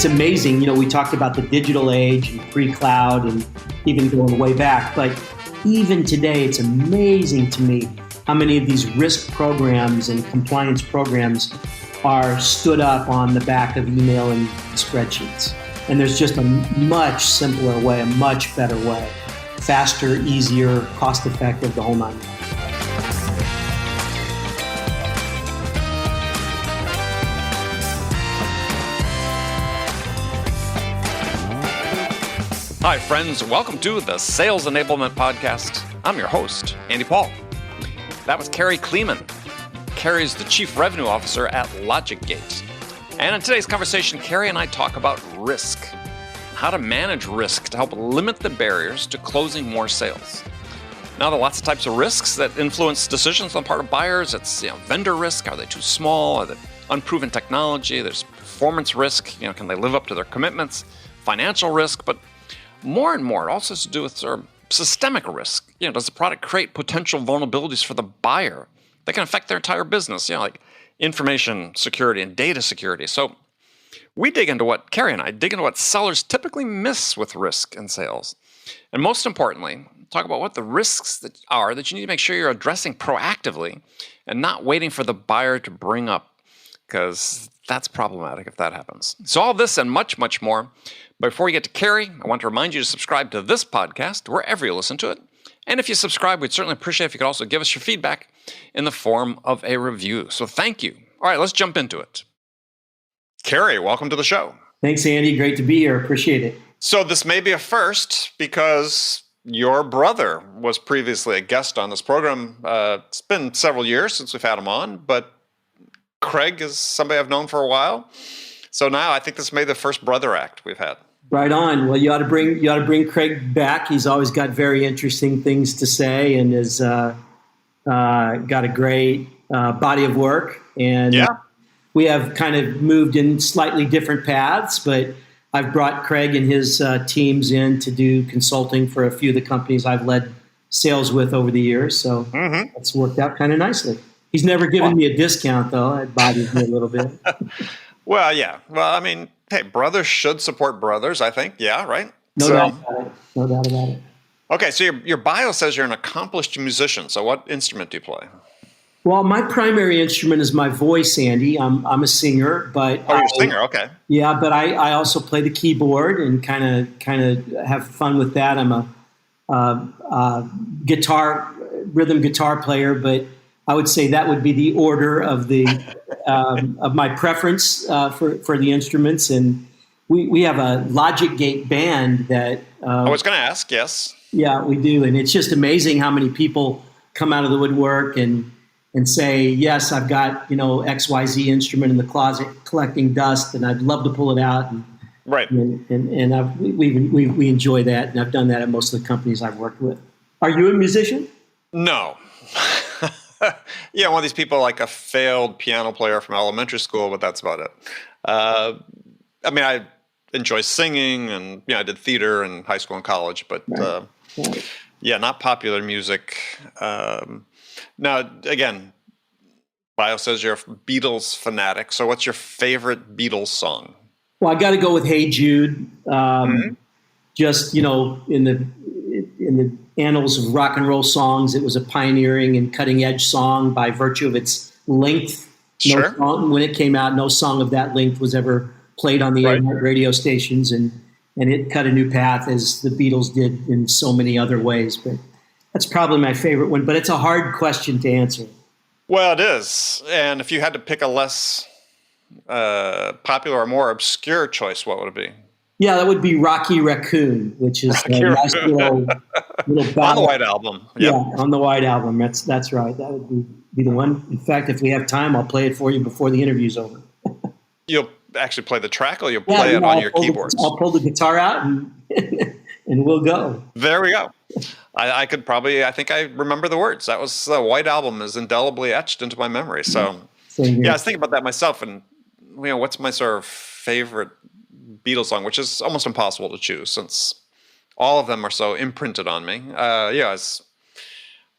it's amazing. We talked about the digital age and pre-cloud and even going way back. But even today, it's amazing to me how many of these risk programs and compliance programs are stood up on the back of email and spreadsheets. And there's just a much simpler way, a much better way. Faster, easier, cost-effective, the whole nine. Hi, friends. Welcome to the Sales Enablement Podcast. I'm your host, Andy Paul. That was Karry Kleeman. Karry's the Chief Revenue Officer at LogicGate. And in today's conversation, Karry and I talk about risk, how to manage risk to help limit the barriers to closing more sales. Now, there are lots of types of risks that influence decisions on the part of buyers. It's vendor risk. Are they too small? Are they unproven technology? There's performance risk. Can they live up to their commitments? Financial risk, but more and more, it also has to do with sort of systemic risk. Does the product create potential vulnerabilities for the buyer that can affect their entire business? Like information security and data security. So we dig into what Karry and I dig into what sellers typically miss with risk in sales, and most importantly, talk about what the risks that you need to make sure you're addressing proactively and not waiting for the buyer to bring up, because that's problematic if that happens. So all this and much, much more. But before we get to Karry, I want to remind you to subscribe to this podcast wherever you listen to it. And if you subscribe, we'd certainly appreciate if you could also give us your feedback in the form of a review. So thank you. All right, let's jump into it. Karry, welcome to the show. Thanks, Andy. Great to be here. Appreciate it. So this may be a first because your brother was previously a guest on this program. It's been several years since we've had him on, but Craig is somebody I've known for a while. So now I think this may be the first brother act we've had. Right on. Well, you ought to bring Craig back. He's always got very interesting things to say and has got a great body of work. And we have kind of moved in slightly different paths, but I've brought Craig and his teams in to do consulting for a few of the companies I've led sales with over the years. So It's worked out kind of nicely. He's never given me a discount, though. It bothers me a little bit. Well, yeah. Well, I mean, hey, brothers should support brothers, I think. Yeah, right? No doubt about it. No doubt about it. Okay, so your bio says you're an accomplished musician. So what instrument do you play? Well, my primary instrument is my voice, Andy. I'm a singer, but you're a singer, okay. Yeah, but I also play the keyboard and kind of have fun with that. I'm a rhythm guitar player, but I would say that would be the order of the of my preference for the instruments. And we have a LogicGate band that I was going to ask. Yes. Yeah, we do, and it's just amazing how many people come out of the woodwork and say, yes, I've got XYZ instrument in the closet collecting dust, and I'd love to pull it out. And, right. And we enjoy that, and I've done that at most of the companies I've worked with. Are you a musician? No. Yeah, one of these people like a failed piano player from elementary school, but that's about it. I mean, I enjoy singing, and I did theater in high school and college, but Right. Yeah, not popular music. Now, again, bio says you're a Beatles fanatic. So what's your favorite Beatles song? Well, I got to go with Hey Jude. Just, in the annals of rock and roll songs, it was a pioneering and cutting edge song by virtue of its length. Sure. No song, when it came out, no song of that length was ever played on the internet radio stations, and it cut a new path as the Beatles did in so many other ways. But that's probably my favorite one, but it's a hard question to answer. Well, it is. And if you had to pick a less popular or more obscure choice, what would it be? Yeah, that would be Rocky Raccoon, which is a nice little on the White Album. Yep. Yeah, on the White Album. That's right. That would be the one. In fact, if we have time, I'll play it for you before the interview's over. You'll actually play the track, or you'll play it on your keyboards? I'll pull the guitar out and we'll go. There we go. I think I remember the words. That was the White Album is indelibly etched into my memory. So yeah, I was thinking about that myself, and what's my sort of favorite Beatles song, which is almost impossible to choose since all of them are so imprinted on me. I was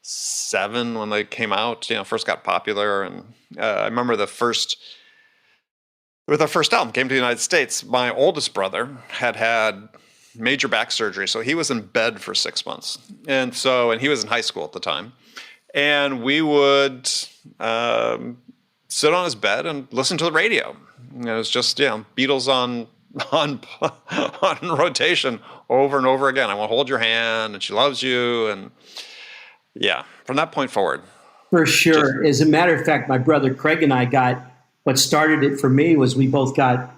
7 when they came out, first got popular, and I remember the first with our first album, came to the United States, my oldest brother had major back surgery, so he was in bed for 6 months. And he was in high school at the time. And we would sit on his bed and listen to the radio. It was just, Beatles on rotation over and over again. I want to hold your hand, and she loves you. And from that point forward. For sure. As a matter of fact, my brother Craig and I what started it for me was we both got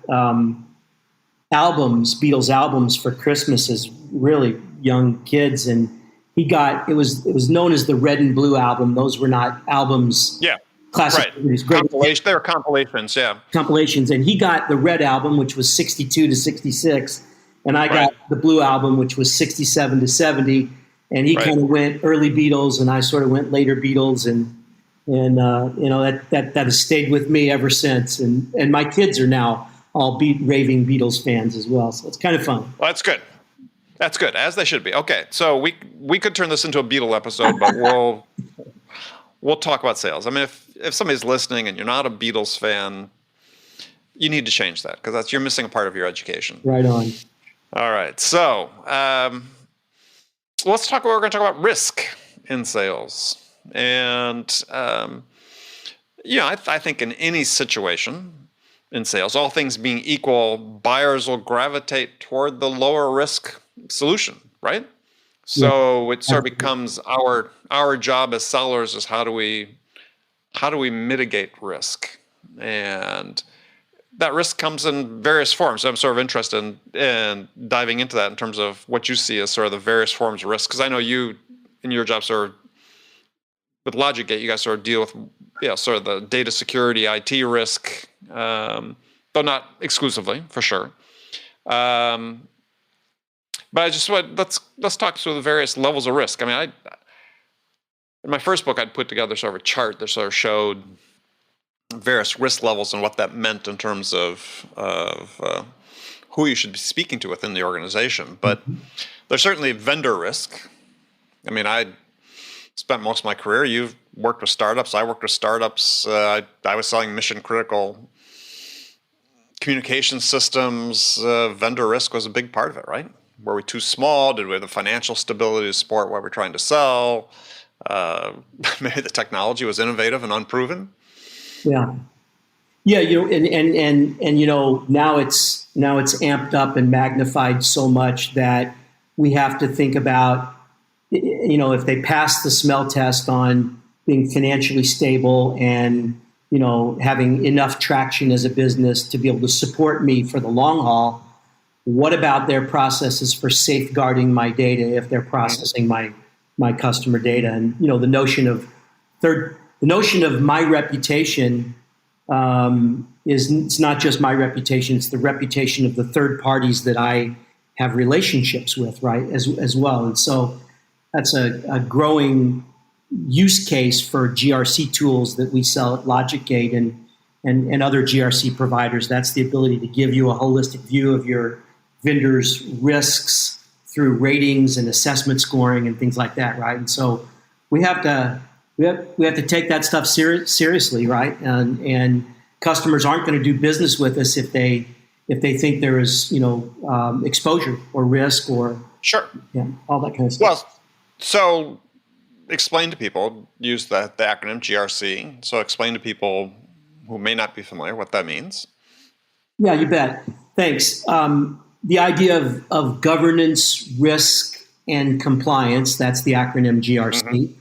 Beatles albums for Christmas as really young kids. And it was known as the Red and Blue album. Those were not albums. Yeah. Classic. Right. They were compilations, yeah. Compilations. And he got the Red album, which was 62 to 66. And I got the Blue album, which was 67 to 70. And he kind of went early Beatles, and I sort of went later Beatles. And that has stayed with me ever since. And my kids are now all raving Beatles fans as well. So it's kind of fun. Well, that's good. That's good, as they should be. Okay, so we could turn this into a Beatle episode, but we'll talk about sales. I mean, if somebody's listening and you're not a Beatles fan, you need to change that, because you're missing a part of your education. Right on. All right, so let's talk. We're going to talk about risk in sales, and I think in any situation in sales, all things being equal, buyers will gravitate toward the lower risk solution, right? So it sort of becomes our job as sellers is how do we mitigate risk, and that risk comes in various forms. So I'm sort of interested in diving into that in terms of what you see as sort of the various forms of risk, because I know you in your job sort of with LogicGate, you guys sort of deal with sort of the data security, IT risk, though not exclusively for sure. But I just want let's talk through the various levels of risk. I mean, in my first book, I'd put together sort of a chart that sort of showed various risk levels and what that meant in terms of who you should be speaking to within the organization. But there's certainly vendor risk. I mean, I spent most of my career. You've worked with startups. I worked with startups. I was selling mission critical communication systems. Vendor risk was a big part of it, right? Were we too small? Did we have the financial stability to support what we're trying to sell? Maybe the technology was innovative and unproven. Yeah. And now it's amped up and magnified so much that we have to think about, if they pass the smell test on being financially stable and, having enough traction as a business to be able to support me for the long haul. What about their processes for safeguarding my data if they're processing my customer data? And the notion of my reputation it's not just my reputation; it's the reputation of the third parties that I have relationships with, right? As well, and so that's a growing use case for GRC tools that we sell at LogicGate and other GRC providers. That's the ability to give you a holistic view of your vendors' risks through ratings and assessment scoring and things like that, right? And so we have to take that stuff seriously, right? And customers aren't going to do business with us if they think there is exposure or risk or all that kind of stuff. Well, so explain to people, use the acronym GRC. So explain to people who may not be familiar what that means. Yeah, you bet. Thanks. The idea of governance, risk, and compliance, that's the acronym GRC,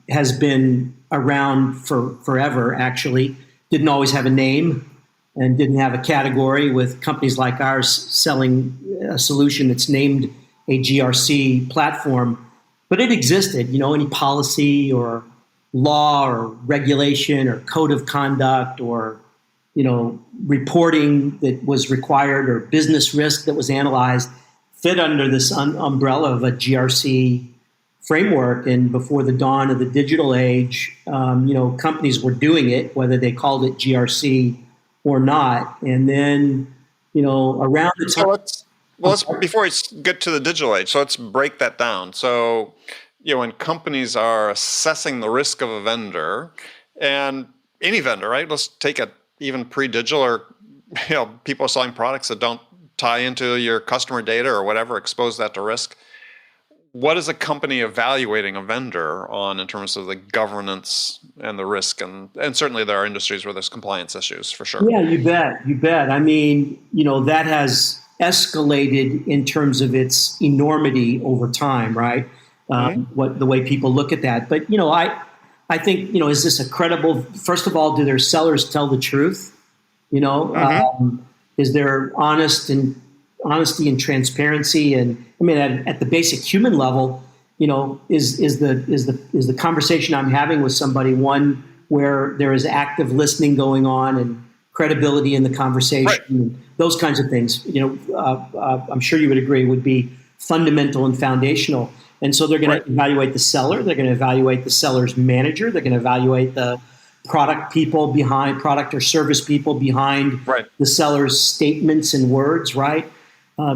has been around for forever, actually. Didn't always have a name and didn't have a category, with companies like ours selling a solution that's named a GRC platform. But it existed, any policy or law or regulation or code of conduct or reporting that was required or business risk that was analyzed fit under this umbrella of a GRC framework. And before the dawn of the digital age, companies were doing it, whether they called it GRC or not. And then, around the time... before we get to the digital age, so let's break that down. So, when companies are assessing the risk of a vendor, and any vendor, right? Let's take even pre-digital, or people are selling products that don't tie into your customer data or whatever, expose that to risk. What is a company evaluating a vendor on in terms of the governance and the risk? And certainly there are industries where there's compliance issues for sure. Yeah, you bet. I mean, that has escalated in terms of its enormity over time, right? The way people look at that. But, I think, is this a credible, first of all, do their sellers tell the truth? Is there honesty and transparency? And I mean, at the basic human level, is the conversation I'm having with somebody one where there is active listening going on and credibility in the conversation, right, and those kinds of things, I'm sure you would agree would be fundamental and foundational. And so they're going to evaluate the seller. They're going to evaluate the seller's manager. They're going to evaluate the product or service people behind the seller's statements and words, right?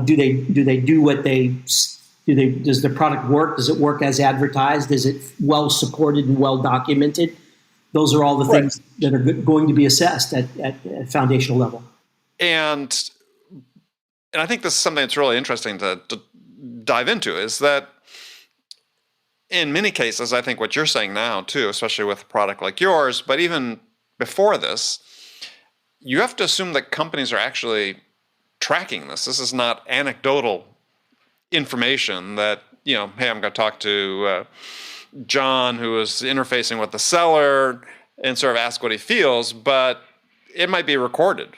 Do they do what does the product work? Does it work as advertised? Is it well supported and well documented? Those are all the things that are going to be assessed at foundational level. And I think this is something that's really interesting to dive into, is that in many cases, I think what you're saying now too, especially with a product like yours, but even before this, you have to assume that companies are actually tracking this. This is not anecdotal information that, hey, I'm going to talk to John, who is interfacing with the seller, and sort of ask what he feels, but it might be recorded.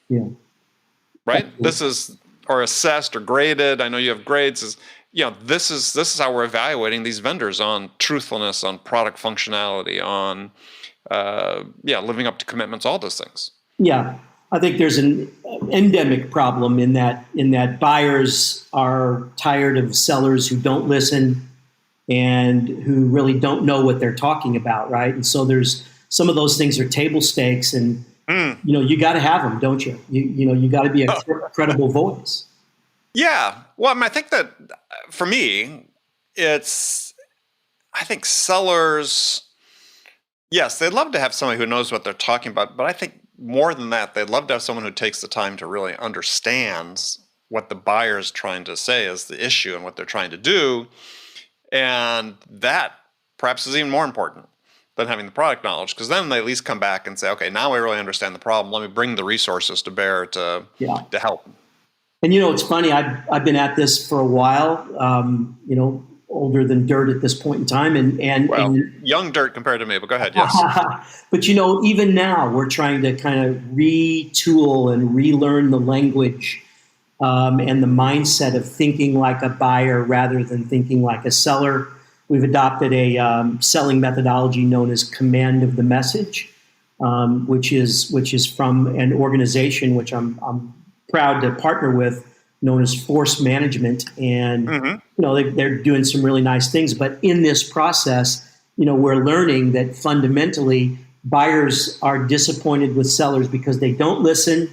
Yeah. Right? This is, or assessed or graded. I know you have grades. This is how we're evaluating these vendors on truthfulness, on product functionality, on living up to commitments, all those things. Yeah. I think there's an endemic problem in that buyers are tired of sellers who don't listen and who really don't know what they're talking about, right? And so there's some of those things are table stakes, and you got to have them, don't you? You got to be a credible voice. Yeah. Well, I mean, I think that for me, I think sellers, yes, they'd love to have somebody who knows what they're talking about, but I think more than that, they'd love to have someone who takes the time to really understands what the buyer's trying to say is the issue and what they're trying to do. And that perhaps is even more important than having the product knowledge, because then they at least come back and say, okay, now I really understand the problem. Let me bring the resources to bear to help. And it's funny. I've been at this for a while. Older than dirt at this point in time, and young dirt compared to me. But go ahead. Yes. But even now we're trying to kind of retool and relearn the language and the mindset of thinking like a buyer rather than thinking like a seller. We've adopted a selling methodology known as command of the message, which is from an organization which I'm proud to partner with, known as Force Management. And, they're doing some really nice things. But in this process, we're learning that fundamentally buyers are disappointed with sellers because they don't listen.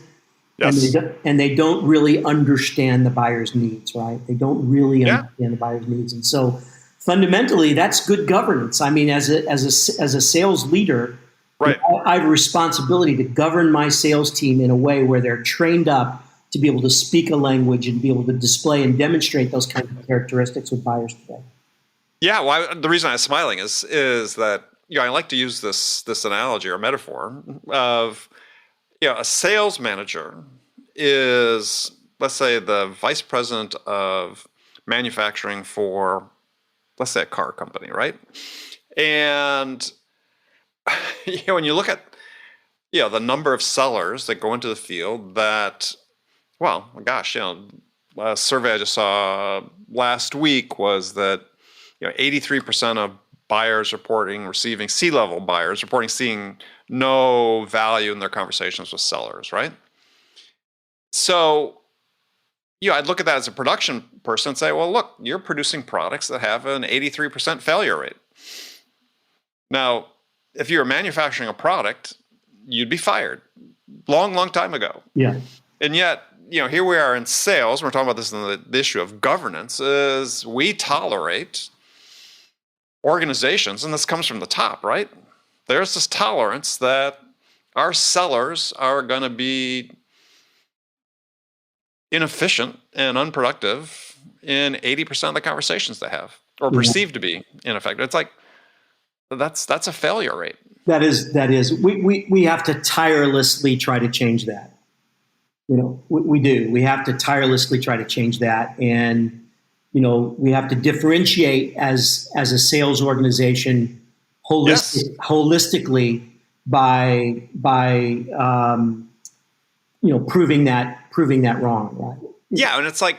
Yes. And they don't really understand the buyer's needs, right? They don't really understand the buyer's needs. And so fundamentally, that's good governance. I mean, as a sales leader, I have a responsibility to govern my sales team in a way where they're trained up to be able to speak a language and be able to display and demonstrate those kinds of characteristics with buyers today. Yeah, well, the reason I'm smiling is that I like to use this analogy or metaphor of a sales manager is, let's say, the vice president of manufacturing for, let's say, a car company, right? And when you look at the number of sellers that go into the field that, well, gosh, a survey I just saw last week was that 83% of buyers receiving C-level buyers reporting seeing no value in their conversations with sellers, right? So, I'd look at that as a production person and say, well, look, you're producing products that have an 83% failure rate. Now, if you were manufacturing a product, you'd be fired long, long time ago. Yeah. And yet, here we are in sales. We're talking about this in the issue of governance. Is we tolerate organizations, and this comes from the top, right? There's this tolerance that our sellers are going to be inefficient and unproductive in 80% of the conversations they have, or perceived to be ineffective. It's like, that's a failure rate. That is. We have to tirelessly try to change that. We do. We have to tirelessly try to change that, and we have to differentiate as a sales organization holistically by proving that wrong. Right? Yeah, and it's like,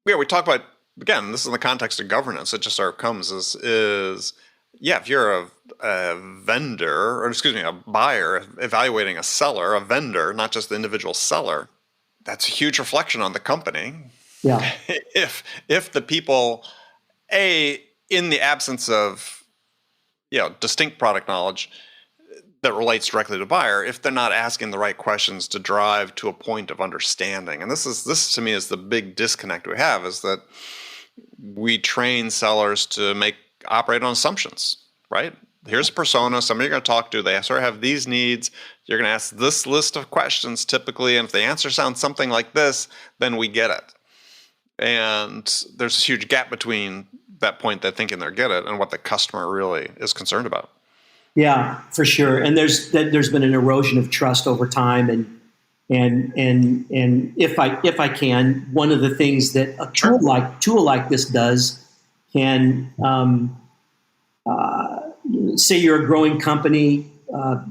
we talk about, again, this is in the context of governance. It just sort of comes is if you're a vendor, or a buyer evaluating a seller, a vendor, not just the individual seller, that's a huge reflection on the company. Yeah. If the people, in the absence of distinct product knowledge that relates directly to the buyer, if they're not asking the right questions to drive to a point of understanding. And this to me is the big disconnect we have, is that we train sellers to operate on assumptions, right? Here's a persona, somebody you're going to talk to. They sort of have these needs. You're going to ask this list of questions typically, and if the answer sounds something like this, then we get it. And there's a huge gap between that point they're thinking they get it and what the customer really is concerned about. Yeah, for sure. And there's been an erosion of trust over time, and if I can, one of the things that a tool like this does can say you're a growing company,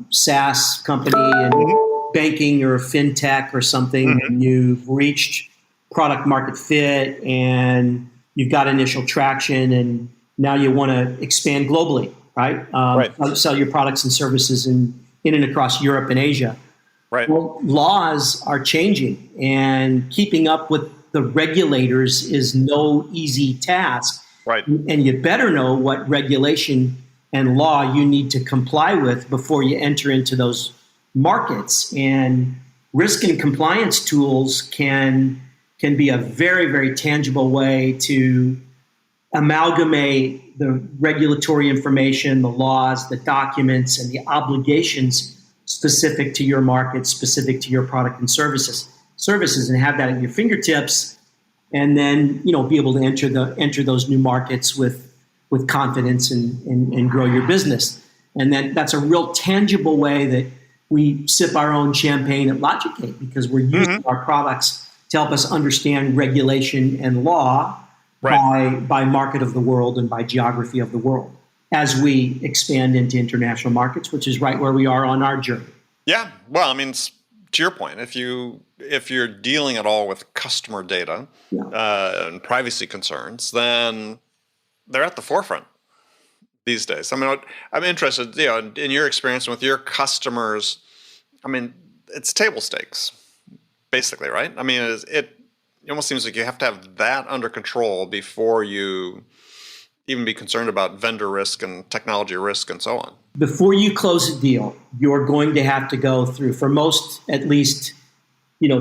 SaaS company, and banking or fintech or something, and you've reached product market fit and you've got initial traction, and now you want to expand globally, right? Sell your products and services in and across Europe and Asia. Right. Well, laws are changing, and keeping up with the regulators is no easy task. Right. And you better know what regulation and law you need to comply with before you enter into those markets. And risk and compliance tools can be a very, very tangible way to amalgamate the regulatory information, the laws, the documents, and the obligations specific to your market, specific to your product and services, and have that at your fingertips, and then be able to enter those new markets with confidence and grow your business. And then that's a real tangible way that we sip our own champagne at LogicGate, because we're using our products to help us understand regulation and law by market of the world and by geography of the world as we expand into international markets, which is right where we are on our journey. Yeah. Well, I mean, to your point, if you're dealing at all with customer data and privacy concerns, then they're at the forefront these days. I mean, I'm interested, in your experience with your customers. I mean, it's table stakes, basically, right? I mean, it almost seems like you have to have that under control before you even be concerned about vendor risk and technology risk and so on. Before you close a deal, you're going to have to go through, for most, at least,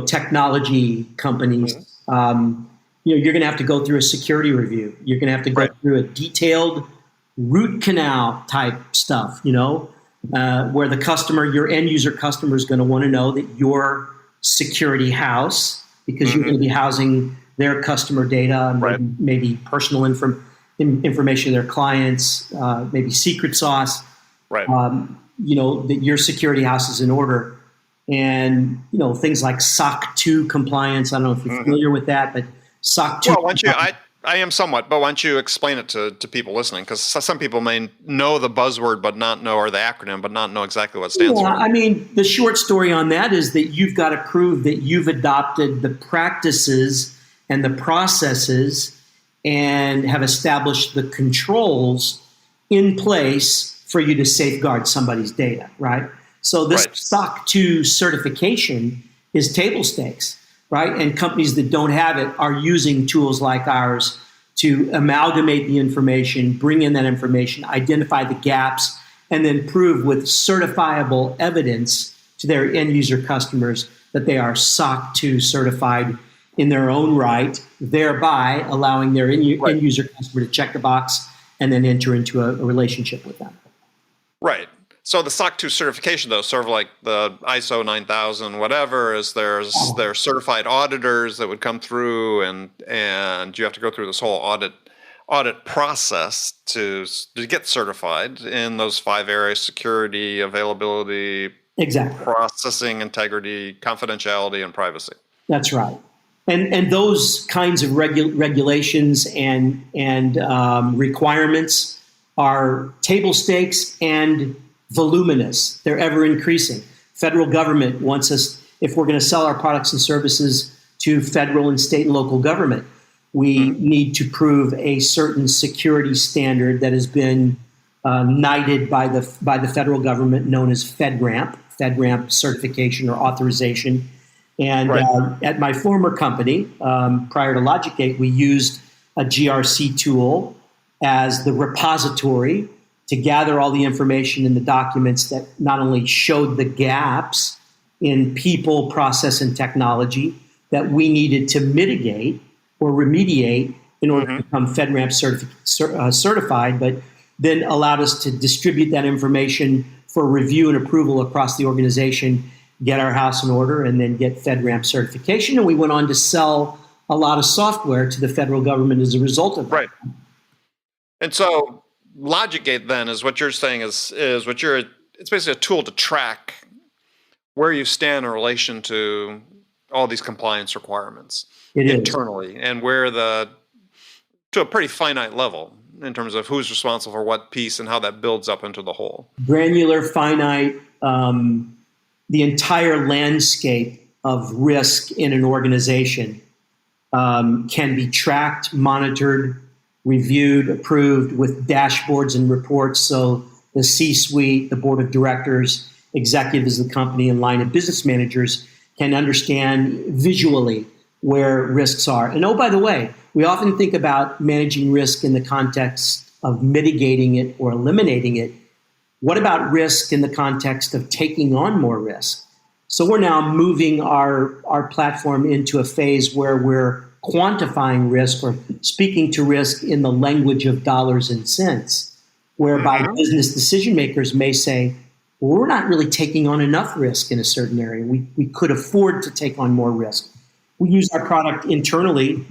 technology companies, you're going to have to go through a security review. You're going to have to go through a detailed root canal type stuff, where the customer, your end user customer, is going to want to know that your security house, because you're going to be housing their customer data, maybe personal information of their clients, maybe secret sauce, that your security house is in order. And, things like SOC 2 compliance. I don't know if you're familiar with that, but SOC 2. Well, I am somewhat, but why don't you explain it to people listening? Because some people may know the buzzword, but not know, or the acronym, but not know exactly what it stands for. I mean, the short story on that is that you've got to prove that you've adopted the practices and the processes and have established the controls in place for you to safeguard somebody's data, right? So this SOC 2 certification is table stakes. Right? And companies that don't have it are using tools like ours to amalgamate the information, bring in that information, identify the gaps, and then prove with certifiable evidence to their end user customers that they are SOC 2 certified in their own right, thereby allowing their end user customer to check the box and then enter into a relationship with them. Right. So the SOC 2 certification, though, sort of like the ISO 9000, whatever, is there's certified auditors that would come through, and you have to go through this whole audit process to get certified in those 5 areas: security, availability, exactly, processing integrity, confidentiality, and privacy. That's right. And those kinds of regulations and requirements are table stakes and voluminous. They're ever increasing. Federal government wants us, if we're going to sell our products and services to federal and state and local government, we need to prove a certain security standard that has been knighted by the federal government, known as FedRAMP certification or authorization. And at my former company, prior to LogicGate, we used a GRC tool as the repository to gather all the information in the documents that not only showed the gaps in people, process, and technology that we needed to mitigate or remediate in order to become FedRAMP certified, but then allowed us to distribute that information for review and approval across the organization, get our house in order, and then get FedRAMP certification. And we went on to sell a lot of software to the federal government as a result of that. Right. And so LogicGate then is what you're saying is it's basically a tool to track where you stand in relation to all these compliance requirements internally, and where to a pretty finite level in terms of who's responsible for what piece and how that builds up into the whole. Granular, finite, the entire landscape of risk in an organization can be tracked, monitored, reviewed, approved with dashboards and reports. So the C-suite, the board of directors, executives of the company, and line of business managers can understand visually where risks are. And oh, by the way, we often think about managing risk in the context of mitigating it or eliminating it. What about risk in the context of taking on more risk? So we're now moving our platform into a phase where we're quantifying risk or speaking to risk in the language of dollars and cents, whereby business decision makers may say, well, we're not really taking on enough risk in a certain area. We could afford to take on more risk. We use our product internally,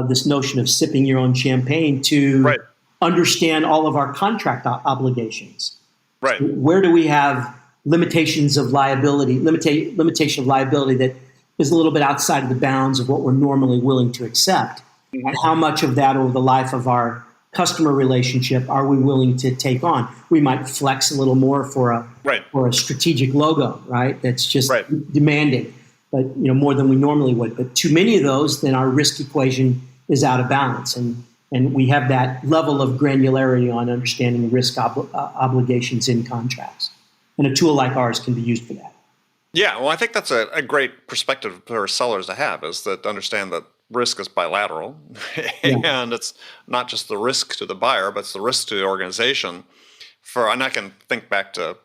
this notion of sipping your own champagne, to understand all of our contract obligations. Right. So where do we have limitations of liability, limitation of liability that is a little bit outside of the bounds of what we're normally willing to accept? And how much of that over the life of our customer relationship are we willing to take on? We might flex a little more for a strategic logo, right? That's just demanding, but more than we normally would. But too many of those, then our risk equation is out of balance, and we have that level of granularity on understanding risk obligations in contracts. And a tool like ours can be used for that. Yeah, well, I think that's a great perspective for sellers to have, is that to understand that risk is bilateral, and it's not just the risk to the buyer, but it's the risk to the organization. And I can think back to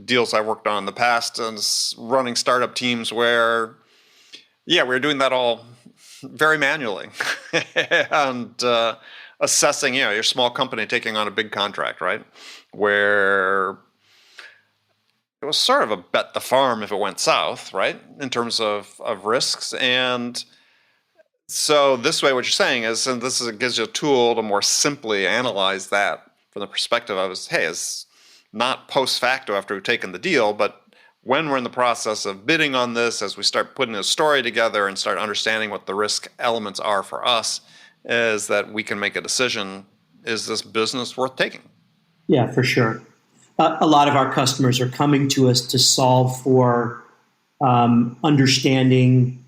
deals I worked on in the past and running startup teams where, we were doing that all very manually and assessing, your small company taking on a big contract, right? Where it was sort of a bet the farm if it went south, right? In terms of risks. And so this way, what you're saying is, and it gives you a tool to more simply analyze that from the perspective of, it's not post facto after we've taken the deal, but when we're in the process of bidding on this, as we start putting a story together and start understanding what the risk elements are for us, is that we can make a decision, is this business worth taking? Yeah, for sure. A lot of our customers are coming to us to solve for understanding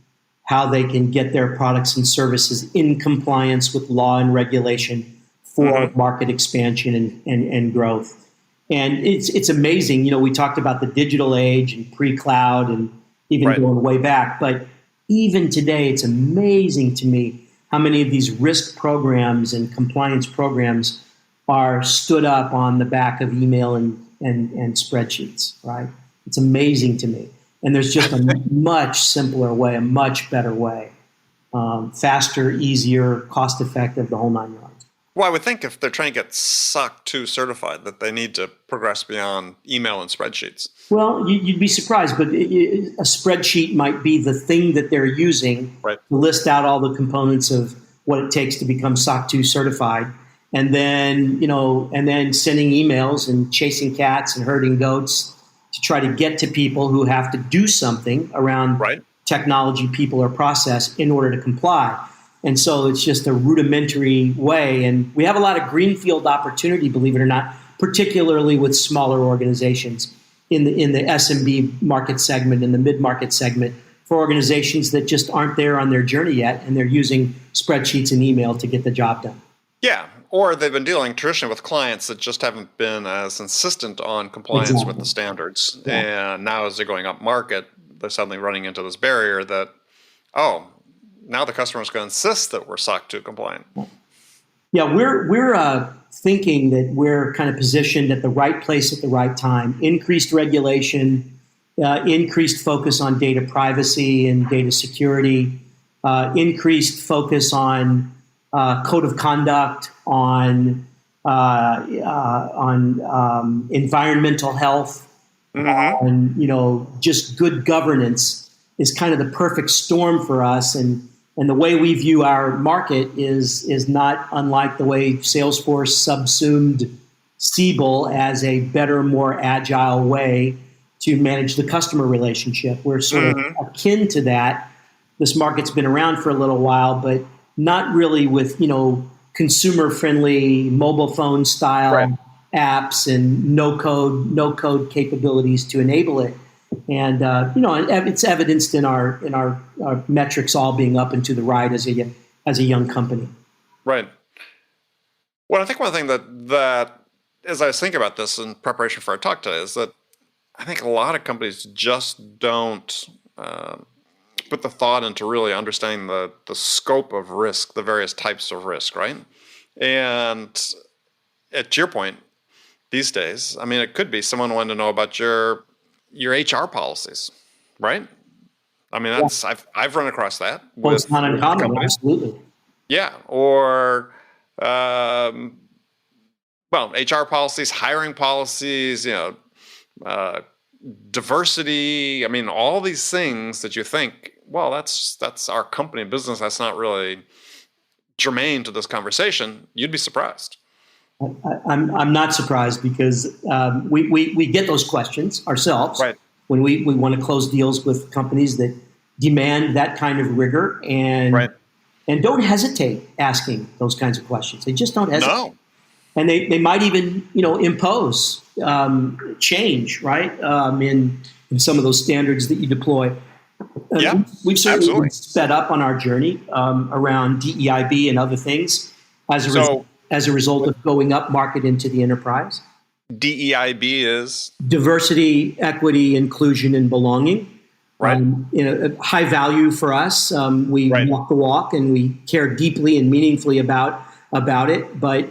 how they can get their products and services in compliance with law and regulation for market expansion and growth. And it's amazing. We talked about the digital age and pre-cloud and even going way back. But even today, it's amazing to me how many of these risk programs and compliance programs are stood up on the back of email and spreadsheets, right? It's amazing to me. And there's just a much simpler way, a much better way, faster, easier, cost-effective, the whole 9 yards. Well, I would think if they're trying to get SOC 2 certified, that they need to progress beyond email and spreadsheets. Well, you'd be surprised, but a spreadsheet might be the thing that they're using to list out all the components of what it takes to become SOC 2 certified. And then, sending emails and chasing cats and herding goats to try to get to people who have to do something around technology, people, or process in order to comply. And so it's just a rudimentary way. And we have a lot of greenfield opportunity, believe it or not, particularly with smaller organizations in the SMB market segment, in the mid-market segment, for organizations that just aren't there on their journey yet, and they're using spreadsheets and email to get the job done. Yeah, or they've been dealing traditionally with clients that just haven't been as insistent on compliance with the standards. Yeah. And now as they're going up market, they're suddenly running into this barrier that, now the customer's going to insist that we're SOC 2 compliant. Yeah, we're thinking that we're kind of positioned at the right place at the right time. Increased regulation, increased focus on data privacy and data security, increased focus on code of conduct, on environmental health, on just good governance is kind of the perfect storm for us. And the way we view our market is not unlike the way Salesforce subsumed Siebel as a better, more agile way to manage the customer relationship. We're sort of akin to that. This market's been around for a little while, but not really with, consumer-friendly mobile phone style apps and no code capabilities to enable it. And it's evidenced in our metrics all being up and to the right as a young company. Right. Well, I think one thing that as I was thinking about this in preparation for our talk today is that I think a lot of companies just don't put the thought into really understanding the scope of risk, the various types of risk, right? And to your point, these days, I mean, it could be someone wanted to know about your HR policies, right? I mean, that's I've run across that. Well, it's not uncommon, absolutely. Yeah, or HR policies, hiring policies, diversity. I mean, all these things that you think, well, that's our company business. That's not really germane to this conversation. You'd be surprised. I'm not surprised because we get those questions ourselves when we want to close deals with companies that demand that kind of rigor and don't hesitate asking those kinds of questions. They just don't hesitate. No. And they might even impose change in some of those standards that you deploy. We've certainly been sped up on our journey around DEIB and other things as a result of going up market into the enterprise. DEIB is? Diversity, equity, inclusion, and belonging. Right. High value for us. We walk the walk and we care deeply and meaningfully about it. But,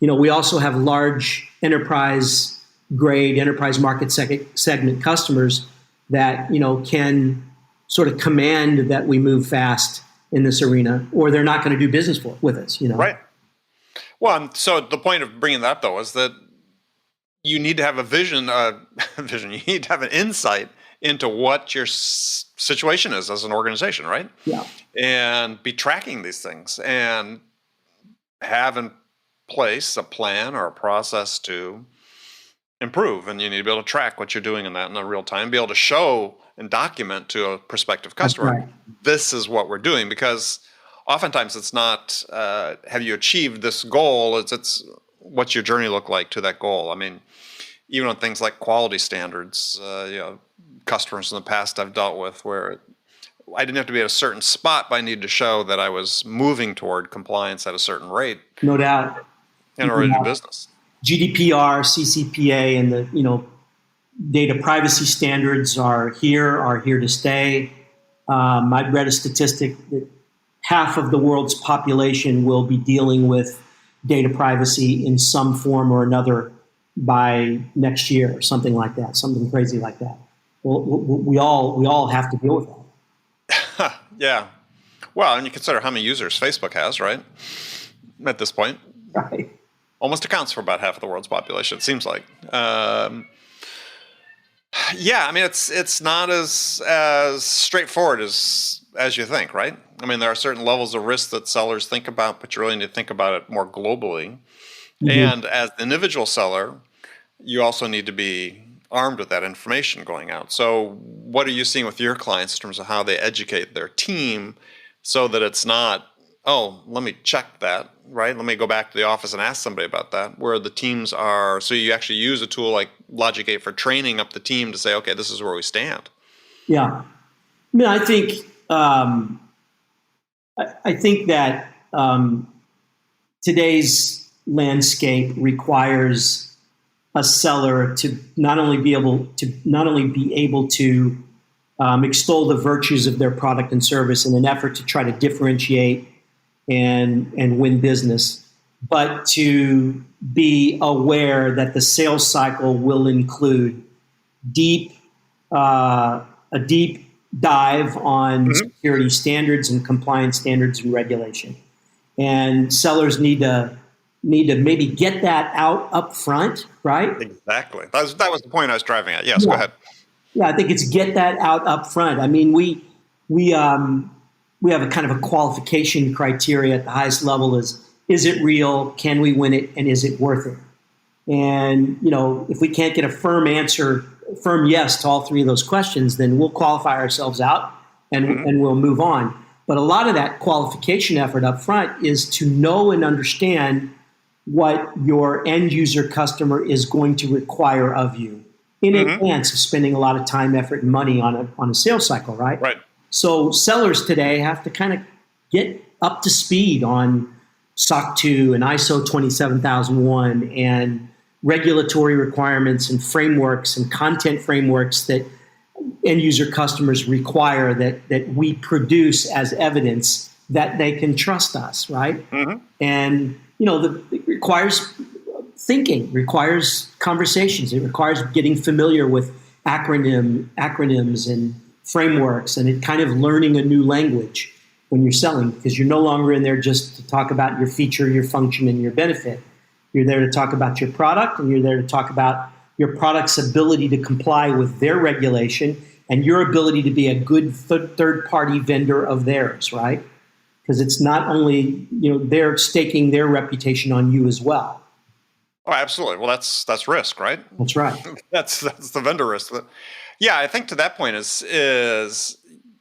we also have large enterprise market segment customers that, can sort of command that we move fast in this arena, or they're not going to do business with us, Right. Well, so the point of bringing that up, though, is that you need to have a vision. You need to have an insight into what your situation is as an organization, right? Yeah. And be tracking these things and have in place a plan or a process to improve. And you need to be able to track what you're doing in that in real time, be able to show and document to a prospective customer, this is what we're doing, because oftentimes it's not, have you achieved this goal? It's what's your journey look like to that goal? I mean, even on things like quality standards, customers in the past I've dealt with where I didn't have to be at a certain spot, but I needed to show that I was moving toward compliance at a certain rate. No doubt. In order to do business. GDPR, CCPA, and the data privacy standards are here to stay. I'd read a statistic that half of the world's population will be dealing with data privacy in some form or another by next year, or something like that, something crazy like that. Well, we all have to deal with that. Yeah. Well, and you consider how many users Facebook has, right? at this point. Right. Almost accounts for about half of the world's population, it seems like. Yeah, I mean, it's not as straightforward as you think, right? I mean, there are certain levels of risk that sellers think about, but you really need to think about it more globally. Mm-hmm. And as the individual seller, you also need to be armed with that information going out. So what are you seeing with your clients in terms of how they educate their team so that it's not, oh, let me check that, right? Let me go back to the office and ask somebody about that, where the teams are, so you actually use a tool like LogicGate for training up the team to say, okay, this is where we stand. Yeah. I mean, I think that today's landscape requires a seller to not only be able to extol the virtues of their product and service in an effort to try to differentiate and win business, but to be aware that the sales cycle will include a deep dive on mm-hmm. security standards and compliance standards and regulation. And sellers need to maybe get that out up front, right? Exactly. That was the point I was driving at. Yes, yeah. Go ahead. Yeah, I think it's get that out up front. I mean, we have a kind of a qualification criteria at the highest level is it real? Can we win it? And is it worth it? And, if we can't get a firm yes to all three of those questions, then we'll qualify ourselves out and, mm-hmm. and we'll move on. But a lot of that qualification effort up front is to know and understand what your end user customer is going to require of you in mm-hmm. advance of spending a lot of time, effort, and money on a sales cycle, right? Right. So sellers today have to kind of get up to speed on SOC 2 and ISO 27001 and regulatory requirements and frameworks and content frameworks that end user customers require that we produce as evidence that they can trust us, right? Mm-hmm. And it requires thinking, requires conversations, it requires getting familiar with acronyms and frameworks, and it kind of learning a new language when you're selling, because you're no longer in there just to talk about your feature, your function, and your benefit. You're there to talk about your product, and you're there to talk about your product's ability to comply with their regulation and your ability to be a good third-party vendor of theirs, right? Because it's not only, they're staking their reputation on you as well. Oh, absolutely. Well, that's risk, right? That's right. that's the vendor risk. Yeah, I think to that point is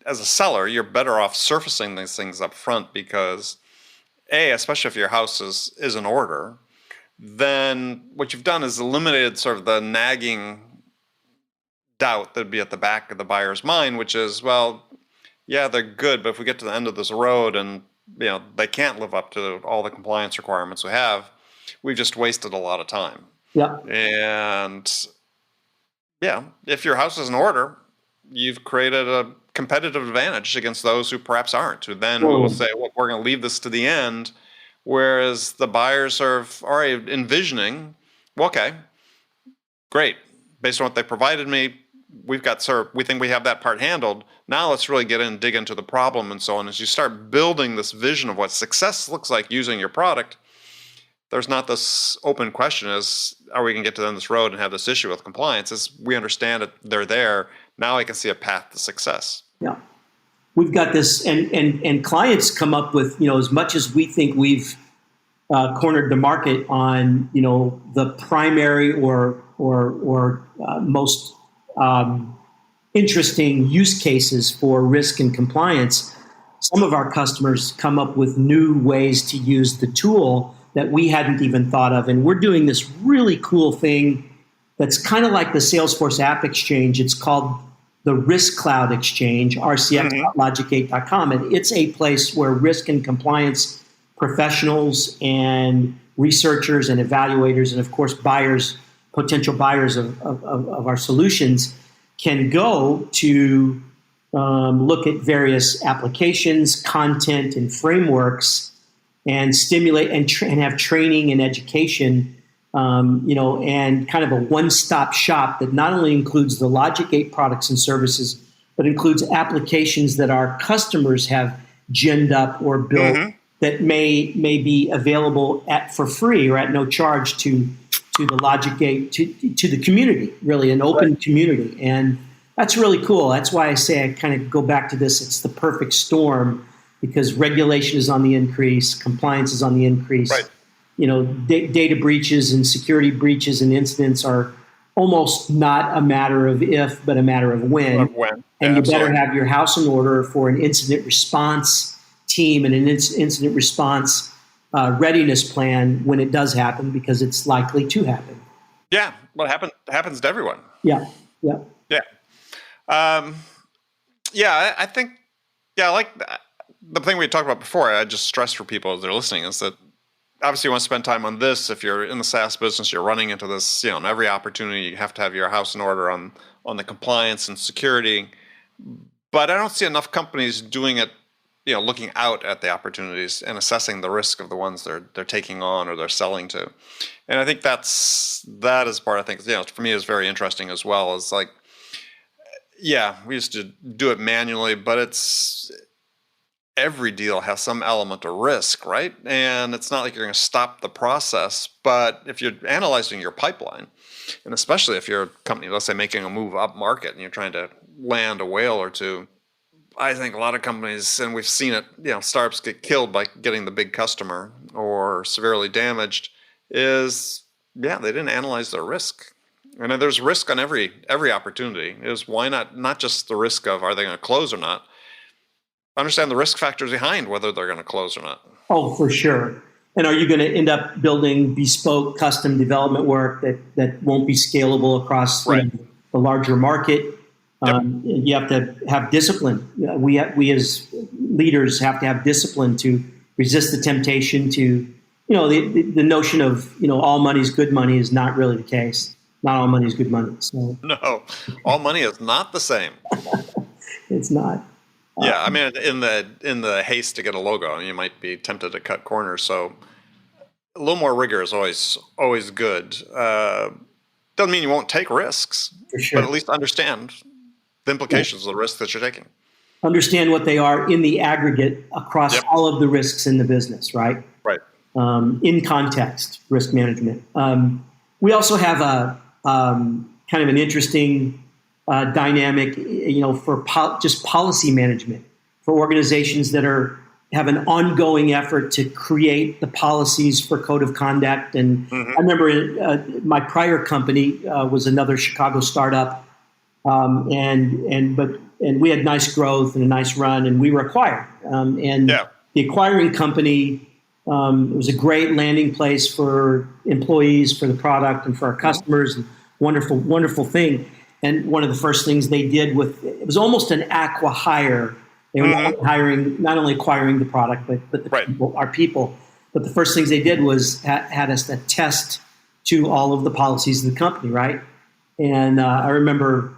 as a seller, you're better off surfacing these things up front because, especially if your house is in order, then what you've done is eliminated sort of the nagging doubt that'd be at the back of the buyer's mind, which is, well, yeah, they're good, but if we get to the end of this road and they can't live up to all the compliance requirements we have, we've just wasted a lot of time. Yeah. And yeah, if your house is in order, you've created a competitive advantage against those who perhaps aren't, who then will say, well, we're going to leave this to the end, whereas the buyers are already envisioning, well, okay, great. Based on what they provided me, we think we have that part handled. Now let's really get in and dig into the problem and so on. As you start building this vision of what success looks like using your product, there's not this open question as, are we going to get to the end of this road and have this issue with compliance? As we understand it, they're there. Now I can see a path to success. Yeah. We've got this, and clients come up with, as much as we think we've cornered the market on, the primary or most interesting use cases for risk and compliance, some of our customers come up with new ways to use the tool that we hadn't even thought of. And we're doing this really cool thing that's kind of like the Salesforce App Exchange. It's called the Risk Cloud Exchange, rcx.logicgate.com. And it's a place where risk and compliance professionals and researchers and evaluators and, of course, potential buyers of our solutions can go to look at various applications, content, and frameworks and stimulate and have training and education, and kind of a one-stop shop that not only includes the LogicGate products and services, but includes applications that our customers have ginned up or built that may be available for free or at no charge to the LogicGate, to the community, really an open community. And that's really cool. That's why I say I kind of go back to this. It's the perfect storm because regulation is on the increase, compliance is on the increase. Right. Data breaches and security breaches and incidents are almost not a matter of if, but a matter of when. And you better have your house in order for an incident response team and an incident response readiness plan when it does happen, because it's likely to happen. Yeah, well, it happens to everyone. Yeah. I think, I like that. The thing we talked about before, I just stress for people as they're listening, is that obviously you want to spend time on this. If you're in the SaaS business, you're running into this, on every opportunity, you have to have your house in order on the compliance and security. But I don't see enough companies doing it, looking out at the opportunities and assessing the risk of the ones they're taking on or they're selling to. And I think that is part, I think, for me is very interesting as well. Is like, we used to do it manually, but every deal has some element of risk, right? And it's not like you're going to stop the process, but if you're analyzing your pipeline, and especially if you're a company, let's say, making a move up market and you're trying to land a whale or two, I think a lot of companies, and we've seen it, startups get killed by getting the big customer or severely damaged, is, they didn't analyze their risk. And there's risk on every opportunity. Is why not just the risk of are they going to close or not? Understand the risk factors behind whether they're going to close or not. Oh, for sure. And are you going to end up building bespoke custom development work that won't be scalable across the larger market? Yep. You have to have discipline. We as leaders have to have discipline to resist the temptation to, the notion of, all money is good money is not really the case. Not all money is good money. So. No, all money is not the same. It's not. Yeah, I mean, in the haste to get a logo, you might be tempted to cut corners. So a little more rigor is always good. Doesn't mean you won't take risks, for sure, but at least understand the implications of the risks that you're taking. Understand what they are in the aggregate across all of the risks in the business, right? Right. In context, risk management. We also have a kind of an interesting dynamic, for just policy management for organizations that have an ongoing effort to create the policies for code of conduct. And I remember my prior company was another Chicago startup, and we had nice growth and a nice run, and we were acquired. The acquiring company, it was a great landing place for employees, for the product, and for our customers. And wonderful, wonderful thing. And one of the first things they did it was almost an acqui-hire. They were not only acquiring the product, but the people, our people. But the first things they did was had us attest to all of the policies of the company, right? And I remember,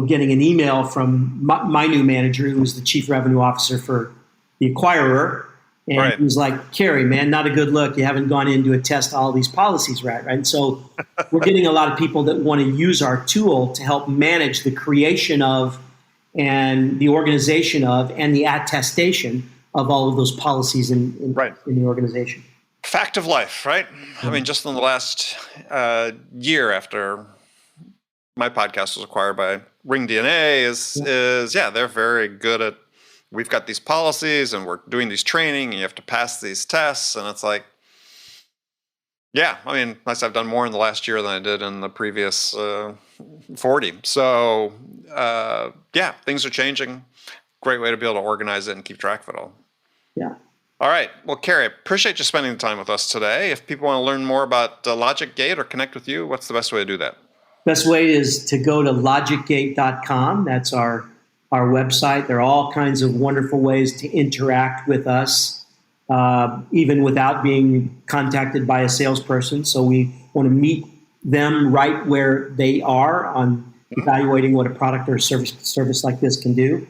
getting an email from my new manager, who was the chief revenue officer for the acquirer. And he was like, Karry, man, not a good look. You haven't gone in to attest all these policies, right? So we're getting a lot of people that want to use our tool to help manage the creation of and the organization of and the attestation of all of those policies in the organization. Fact of life, right? I mean, just in the last year after my podcast was acquired by Ring DNA they're very good at, we've got these policies and we're doing these training and you have to pass these tests. And it's like, I've done more in the last year than I did in the previous 40. So, things are changing. Great way to be able to organize it and keep track of it all. Yeah. All right. Well, Karry, appreciate you spending the time with us today. If people want to learn more about LogicGate or connect with you, what's the best way to do that? Best way is to go to LogicGate.com. That's our website. There are all kinds of wonderful ways to interact with us, even without being contacted by a salesperson. So we want to meet them right where they are on evaluating what a product or service like this can do.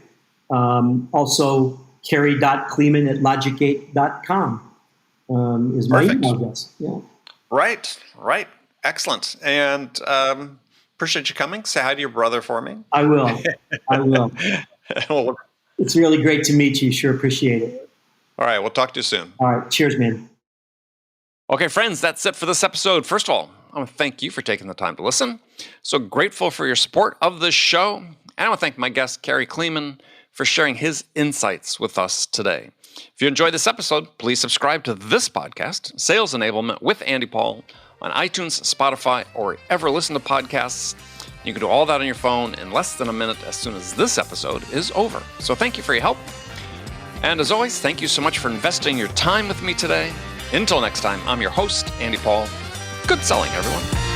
Also, Karry.Kleeman@LogicGate.com is my email address. Yeah. Right. Excellent. And appreciate you coming. Say hi to your brother for me. I will. It's really great to meet you. Sure appreciate it. All right. We'll talk to you soon. All right. Cheers, man. Okay, friends, that's it for this episode. First of all, I want to thank you for taking the time to listen. So grateful for your support of this show. And I want to thank my guest, Karry Kleeman, for sharing his insights with us today. If you enjoyed this episode, please subscribe to this podcast, Sales Enablement with Andy Paul, on iTunes, Spotify, or wherever you listen to podcasts. You can do all that on your phone in less than a minute as soon as this episode is over. So thank you for your help. And as always, thank you so much for investing your time with me today. Until next time, I'm your host, Andy Paul. Good selling, everyone.